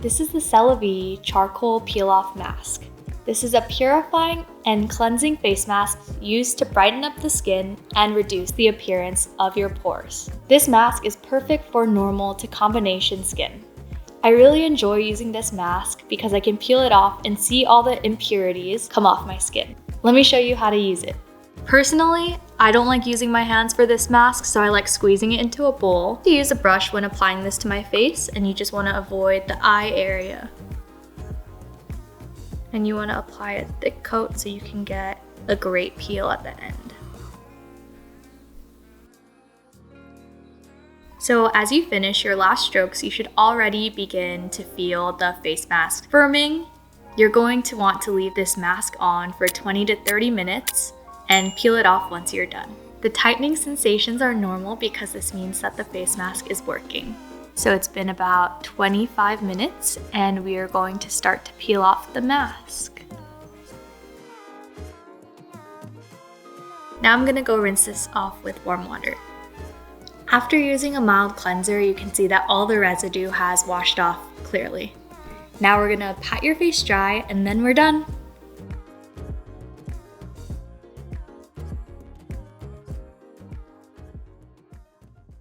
This is the Celavi Charcoal Peel-Off Mask. This is a purifying and cleansing face mask used to brighten up the skin and reduce the appearance of your pores. This mask is perfect for normal to combination skin. I really enjoy using this mask because I can peel it off and see all the impurities come off my skin. Let me show you how to use it. Personally, I don't like using my hands for this mask, so I like squeezing it into a bowl. To use a brush when applying this to my face, and you just want to avoid the eye area. And you want to apply a thick coat so you can get a great peel at the end. So as you finish your last strokes, you should already begin to feel the face mask firming. You're going to want to leave this mask on for 20 to 30 minutes and peel it off once you're done. The tightening sensations are normal because this means that the face mask is working. So it's been about 25 minutes and we are going to start to peel off the mask. Now I'm gonna go rinse this off with warm water. After using a mild cleanser, you can see that all the residue has washed off clearly. Now we're gonna pat your face dry and then we're done.